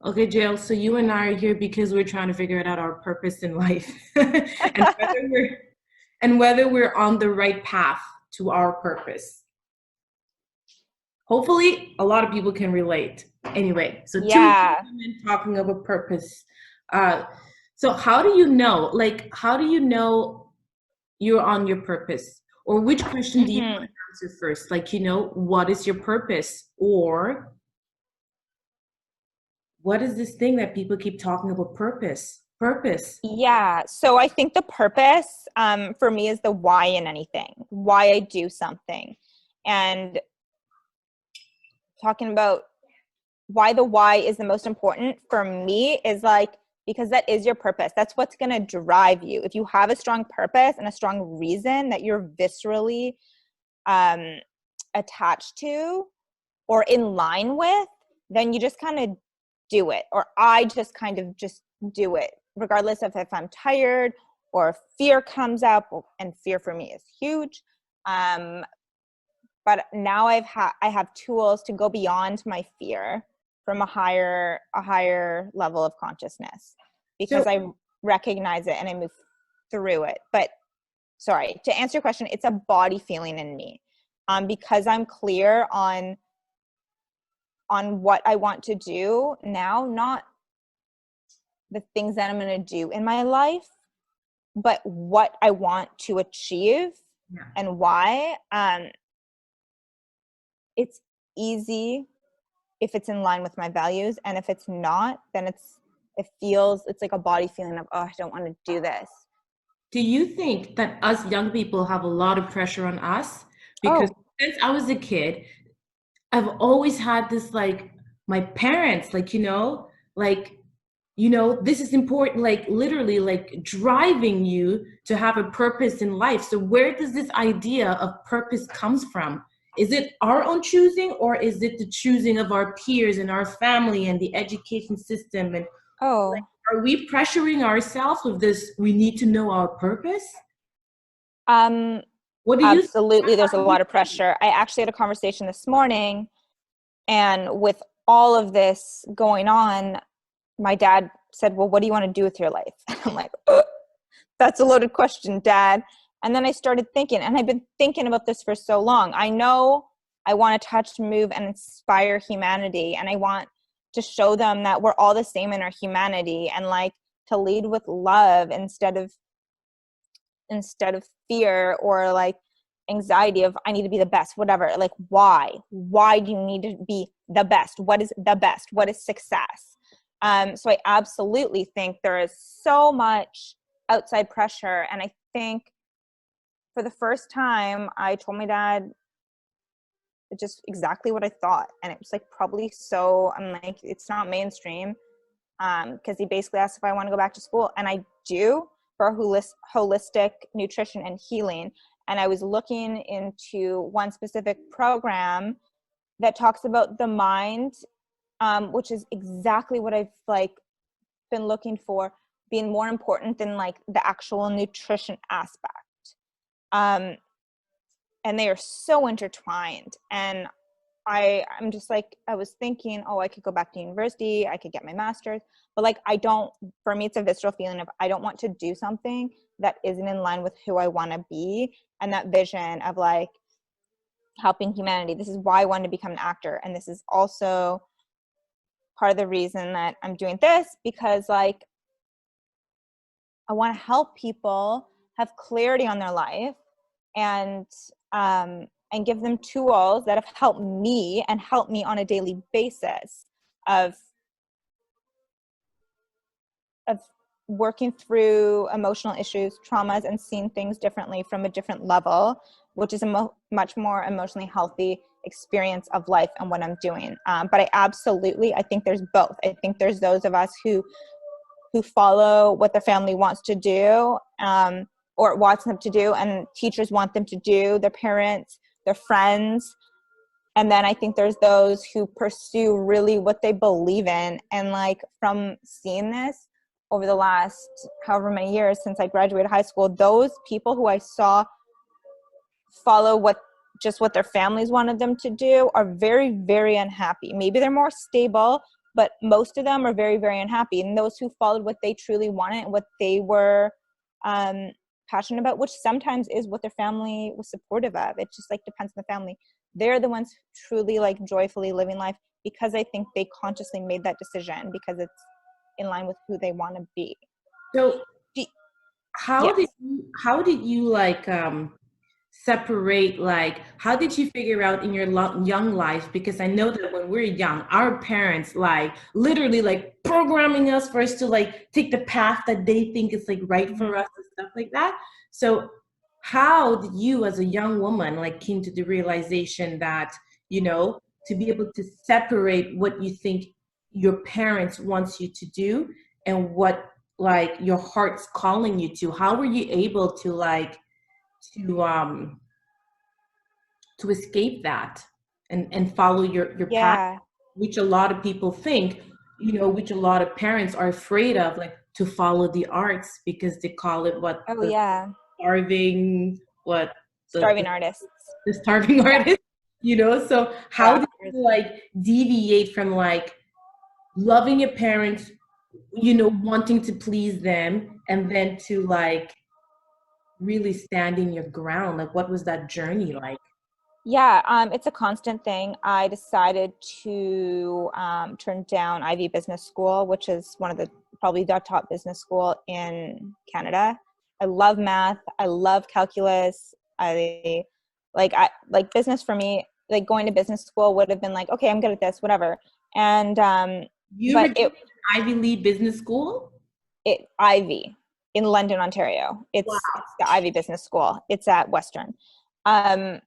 Okay, Jill, so you and I are here because we're trying to figure out our purpose in life and whether we're on the right path to our purpose. Hopefully, a lot of people can relate. Anyway, so two Yeah. women talking about purpose. Uh, so how do you know? Like, how do you know you're on your purpose? Or which question do you want hmm to answer first? Like, what is your purpose? Or what is this thing that people keep talking about purpose? Purpose. Yeah. So I think the purpose for me is the why in anything, why I do something. And talking about why the why is the most important for me is like, because that is your purpose. That's what's going to drive you. If you have a strong purpose and a strong reason that you're viscerally um, attached to or in line with, then you just kind of do it. Or I just kind of just do it, regardless of if I'm tired or if fear comes up. And fear for me is huge. Um, but now I have tools to go beyond my fear from a higher level of consciousness because So, I recognize it and I move through it. But sorry, to answer your question, it's a body feeling in me. Because I'm clear on what I want to do now, not the things that I'm going to do in my life, but what I want to achieve yeah. and why. It's easy if it's in line with my values, and if it's not, then it's like a body feeling of, oh, I don't want to do this. Do you think that us young people have a lot of pressure on us? Because Oh, since I was a kid, I've always had this like my parents, this is important, like literally like driving you to have a purpose in life. So where does this idea of purpose comes from? Is it our own choosing or is it the choosing of our peers and our family and the education system? And like, oh. are we pressuring ourselves with this? We need to know our purpose. Um, What do you think? Absolutely. There's a How do you lot of think? pressure. I actually had a conversation this morning, and with all of this going on, my dad said, well, what do you want to do with your life? And I'm like, "Ugh, that's a loaded question, Dad." And then I started thinking, and I've been thinking about this for so long. I know I want to touch, move, and inspire humanity. And I want to show them that we're all the same in our humanity, and like to lead with love instead of fear or like anxiety of I need to be the best, whatever. Like, why do you need to be the best? What is the best? What is success? So I absolutely think there is so much outside pressure. And I think for the first time I told my dad just exactly what I thought, and it was like, probably, so I'm like, it's not mainstream, because he basically asked if I want to go back to school, and I do, for holistic nutrition and healing. And I was looking into one specific program that talks about the mind, which is exactly what I've like been looking for, being more important than like the actual nutrition aspect. Um, and they are so intertwined. And I'm just like, I was thinking, oh, I could go back to university, I could get my master's, but like, for me, it's a visceral feeling of, I don't want to do something that isn't in line with who I want to be. And that vision of like helping humanity. This is why I wanted to become an actor. And this is also part of the reason that I'm doing this, because like, I want to help people have clarity on their life, and and give them tools that have helped me and help me on a daily basis of of working through emotional issues, traumas, and seeing things differently from a different level, which is a much more emotionally healthy experience of life and what I'm doing. But I think there's both. I think there's those of us who follow what their family wants to do, or wants them to do, and teachers want them to do, their parents, their friends. And then I think there's those who pursue really what they believe in. And like, from seeing this over the last however many years since I graduated high school, those people who I saw follow what their families wanted them to do are very, very unhappy. Maybe they're more stable, but most of them are very, very unhappy. And those who followed what they truly wanted, what they were passionate about, which sometimes is what their family was supportive of, it just like depends on the family, they're the ones truly like joyfully living life, because I think they consciously made that decision because it's in line with who they want to be. So Yes. how did you like separate, like how did you figure out in your young life, because I know that when we're young our parents like literally like programming us for us to like take the path that they think is like right for us and stuff like that. So how did you as a young woman like came to the realization that, you know, to be able to separate what you think your parents wants you to do and what like your heart's calling you to? How were you able to like to um to escape that and follow your path, Yeah. which a lot of people think, you know, which a lot of parents are afraid of, like to follow the arts because they call it what Oh the yeah. starving, what Starving artists. the starving Yeah. artist, you know. So how Yeah. did you like deviate from like loving your parents, you know, wanting to please them, and then to like really standing your ground? Like what was that journey like? Yeah, it's a constant thing. I decided to turn down Ivy Business School, which is one of the probably the top business school in Canada. I love math. I love calculus. I like business for me. Like going to business school would have been like, okay, I'm good at this, whatever. And You but rejected Ivy League Business School? it Ivy in London, Ontario. Wow. It's the Ivy Business School. It's at Western. Um,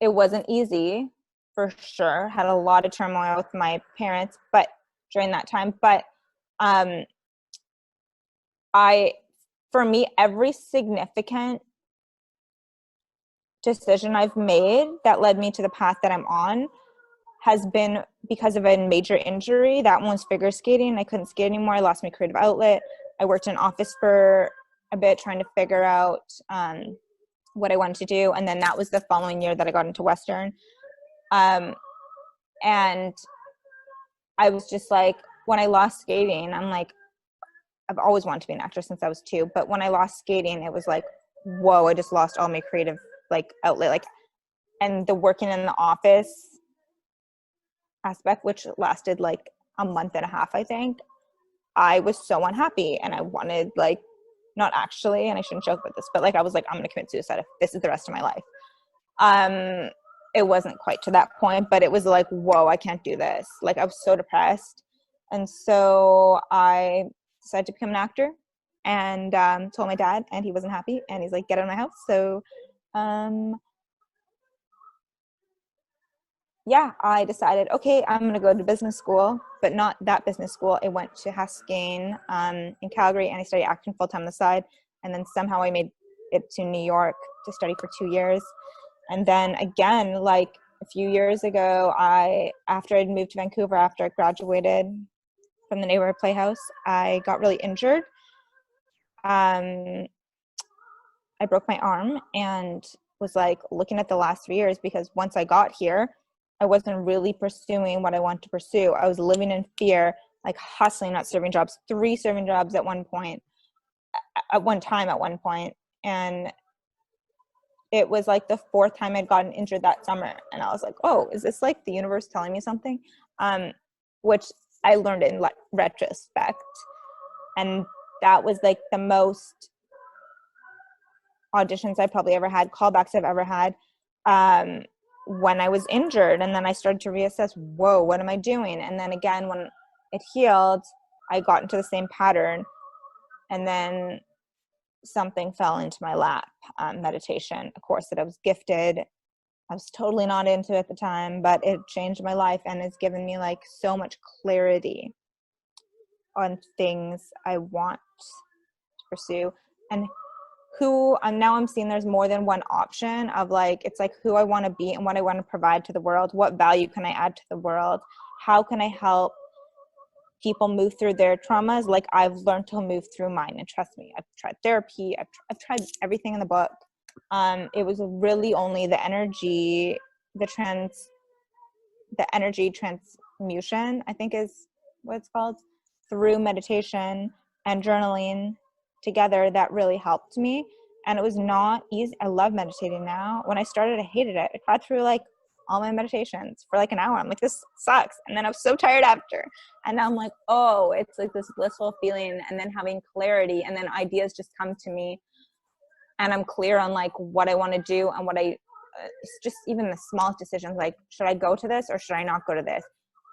it wasn't easy for sure. Had a lot of turmoil with my parents, but during that time, but um, I, for me, every significant decision I've made that led me to the path that I'm on has been because of a major injury. That one was figure skating. I couldn't skate anymore. I lost my creative outlet. I worked in an office for a bit trying to figure out what I wanted to do. And then that was the following year that I got into Western. Um, and I was just like, when I lost skating, I'm like, I've always wanted to be an actor since I was 2. But when I lost skating, it was like, whoa, I just lost all my creative like outlet. Like, and the working in the office aspect, which lasted like a month and a half, I think, I was so unhappy and I wanted like, not actually, and I shouldn't joke about this, but like I was like, I'm gonna commit suicide if this is the rest of my life. It wasn't quite to that point, but it was like, whoa, I can't do this. Like I was so depressed. And so I decided to become an actor and told my dad, and he wasn't happy, and he's like, get out of my house. So yeah, I decided, okay, I'm going to go to business school, but not that business school. I went to Haskayne in Calgary, and I studied acting full-time on the side. And then somehow I made it to New York to study for 2 years. And then again, like a few years ago, after I'd moved to Vancouver, after I graduated from the neighborhood playhouse, I got really injured. I broke my arm and was like looking at the last 3 years, because once I got here, I wasn't really pursuing what I wanted to pursue. I was living in fear, like hustling at serving jobs, 3 serving jobs at one time. And it was like the 4th time I'd gotten injured that summer. And I was like, oh, is this like the universe telling me something? Which I learned in retrospect. And that was like the most auditions I probably ever had, callbacks I've ever had, when I was injured. And then I started to reassess, whoa, what am I doing? And then again, when it healed, I got into the same pattern. And then something fell into my lap, meditation, a course that I was gifted. I was totally not into at the time, but it changed my life and it's given me like so much clarity on things I want to pursue. And who now I'm seeing there's more than one option of like, it's like who I want to be and what I want to provide to the world. What value can I add to the world? How can I help people move through their traumas like I've learned to move through mine? And trust me, I've tried therapy. I've tried everything in the book. It was really only the energy transmutation, I think, is what it's called, through meditation and journaling together that really helped me. And it was not easy. I love meditating now. When I started, I hated it. I got through like all my meditations for like an hour. I'm like, this sucks. And then I was so tired after. And now I'm like, oh, it's like this blissful feeling, and then having clarity, and then ideas just come to me, and I'm clear on like what I want to do and what it's just even the smallest decisions, like, should I go to this or should I not go to this?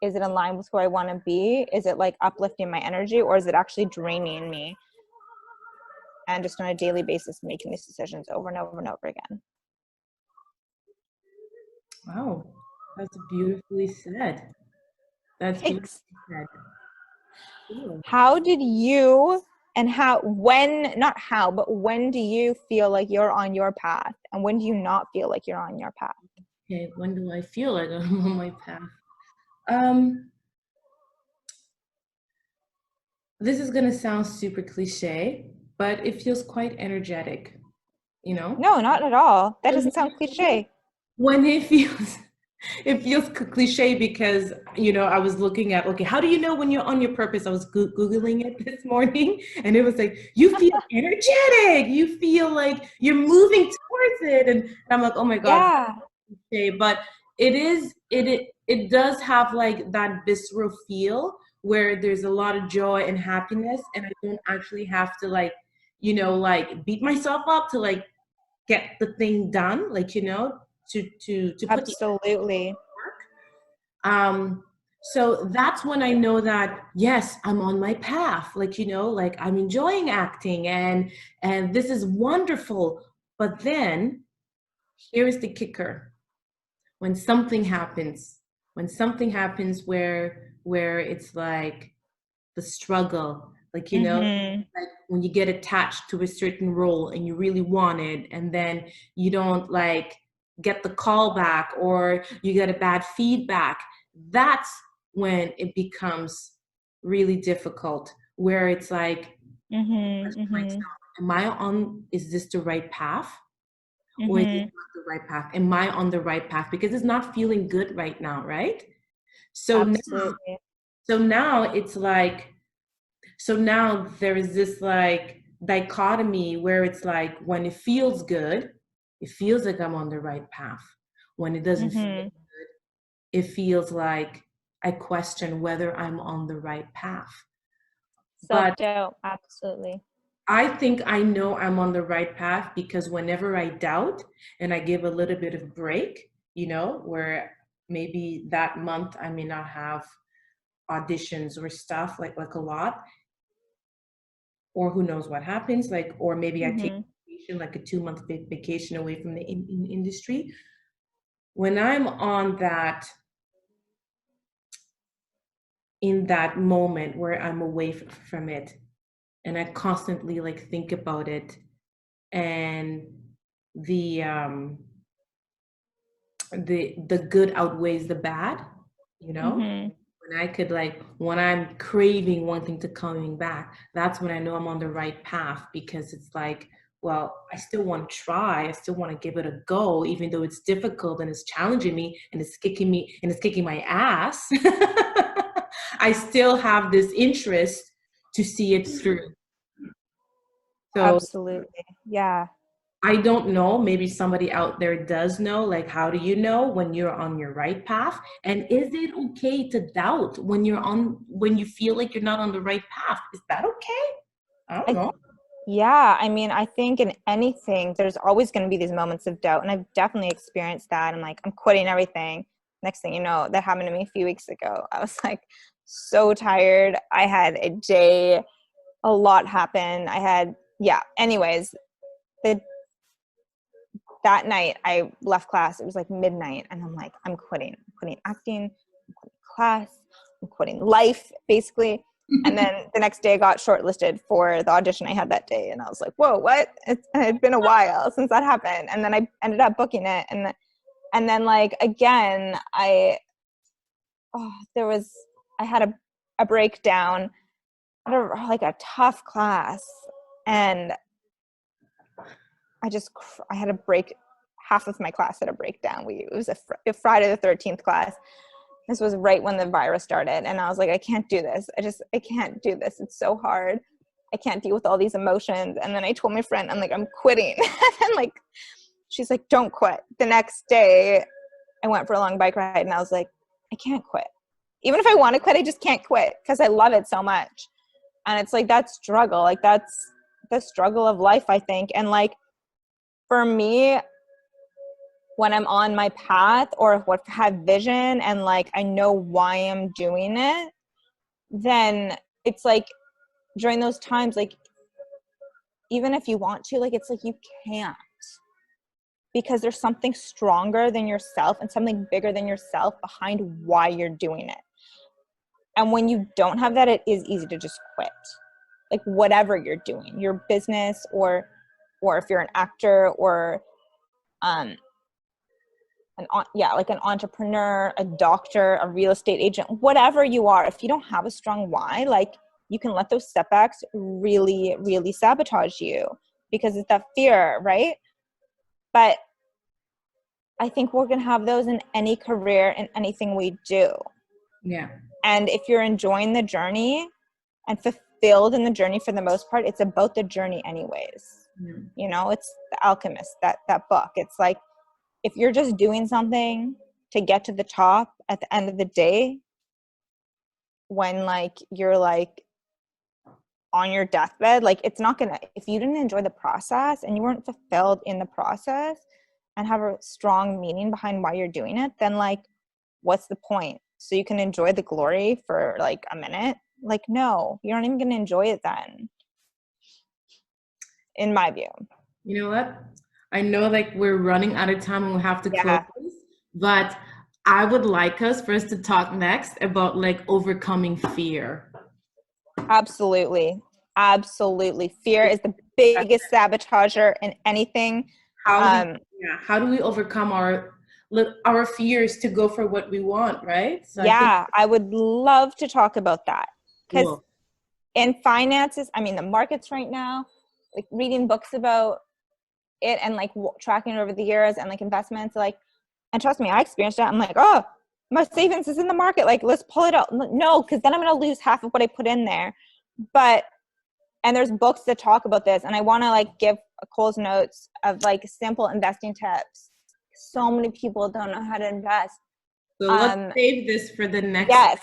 Is it in line with who I want to be? Is it like uplifting my energy, or is it actually draining me? And just on a daily basis, making these decisions over and over and over again. Wow, that's beautifully said. That's beautifully Thanks. said. Cool. How did you, and how, when, not how, but when do you feel like you're on your path? And when do you not feel like you're on your path? Okay, when do I feel like I'm on my path? Um, this is gonna sound super cliche, but it feels quite energetic, you know? No, not at all. That doesn't sound cliche. When it feels it feels cliche because I was looking at, okay, how do you know when you're on your purpose? I was googling it this morning, and it was like, you feel energetic, you feel like you're moving towards it, and I'm like, oh my god, Yeah. cliche. But it does have like that visceral feel where there's a lot of joy and happiness, and I don't actually have to like like beat myself up to like get the thing done, like to put the Absolutely. work. So that's when I know that yes, I'm on my path, like like I'm enjoying acting, and this is wonderful. But then here is the kicker. When something happens, where it's like the struggle, like Mm-hmm. like when you get attached to a certain role and you really want it, and then you don't like get the call back, or you get a bad feedback, that's when it becomes really difficult, where it's like, Mm-hmm. myself, Mm-hmm. is this the right path, or is this Mm-hmm. not the right path? Am I on the right path? Because it's not feeling good right now, right? So Absolutely. now it's like, so now there is this like dichotomy where it's like, when it feels good, it feels like I'm on the right path. When it doesn't feel, Mm-hmm. it feels like I question whether I'm on the right path. But Self-doubt. Absolutely. I think I know I'm on the right path because whenever I doubt and I give a little bit of break, where maybe that month I may not have auditions or stuff, like a lot, or who knows what happens, like, or maybe I take Mm-hmm. vacation, like a 2 month vacation away from the industry. When I'm on that, in that moment where I'm away from it, and I constantly like think about it, and the um the good outweighs the bad, Mm-hmm. when I could like, when I'm craving one thing to coming back, that's when I know I'm on the right path, because it's like, well, I still want to try, I still want to give it a go, even though it's difficult and it's challenging me and it's kicking me and it's kicking my ass. I still have this interest to see it through. So Absolutely. Yeah. I don't know, maybe somebody out there does know, like, how do you know when you're on your right path? And is it okay to doubt when when you feel like you're not on the right path? Is that okay? I don't I know. Yeah, I mean, I think in anything, there's always going to be these moments of doubt. And I've definitely experienced that. I'm like, I'm quitting everything. Next thing you know, that happened to me a few weeks ago. I was like so tired. I had a day, a lot happened. Yeah, anyways, the, that night I left class. It was like midnight. And I'm like, I'm quitting. I'm quitting acting. I'm quitting class. I'm quitting life, basically. And then the next day I got shortlisted for the audition I had that day. And I was like, whoa, what? It had been a while since that happened. And then I ended up booking it. And then like, again, I had a breakdown, like a tough class. And I had a break. Half of my class had a breakdown. It was a Friday the 13th class. This was right when the virus started. And I was like, I can't do this. I can't do this. It's so hard. I can't deal with all these emotions. And then I told my friend, I'm like, I'm quitting. And like, she's like, don't quit. The next day I went for a long bike ride and I was like, I can't quit. Even if I want to quit, I just can't quit because I love it so much. And it's like that struggle. Like that's the struggle of life, I think. And like for me, when I'm on my path or what have vision and like I know why I'm doing it, then it's like during those times, like even if you want to, like it's like you can't, because there's something stronger than yourself and something bigger than yourself behind why you're doing it. And when you don't have that, it is easy to just quit. Like whatever you're doing, your business or if you're an actor or like an entrepreneur, a doctor, a real estate agent, whatever you are, if you don't have a strong why, like you can let those setbacks really, really sabotage you because it's that fear, right? But I think we're going to have those in any career and anything we do. Yeah. And if you're enjoying the journey and fulfilled in the journey for the most part, it's about the journey anyways. Mm. You know, it's The Alchemist, that book. It's like, if you're just doing something to get to the top at the end of the day, when like you're like on your deathbed, like it's not gonna, if you didn't enjoy the process and you weren't fulfilled in the process and have a strong meaning behind why you're doing it, then like what's the point? So you can enjoy the glory for like a minute? Like no, you're not even gonna enjoy it then, in my view. You know what? I know like we're running out of time and we have to close, but I would like us for us to talk next about like overcoming fear. Absolutely. Fear is the biggest sabotager in anything. How do we overcome our fears to go for what we want, right? So I would love to talk about that, because cool. In finances, I mean, the markets right now, like reading books about it and like tracking it over the years and like investments, like, and trust me, I experienced that. I'm like, oh, my savings is in the market. Like, let's pull it out. No, because then I'm going to lose half of what I put in there. And there's books that talk about this. And I want to like give Cole's notes of like simple investing tips. So many people don't know how to invest. So let's save this for the next. Yes.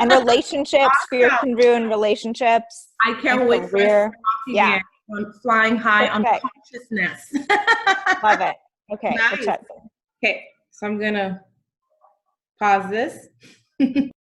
And relationships, fear can ruin relationships. I can't wait for us to talk again on flying high on consciousness. Love it. Okay. Nice. Okay. So I'm going to pause this.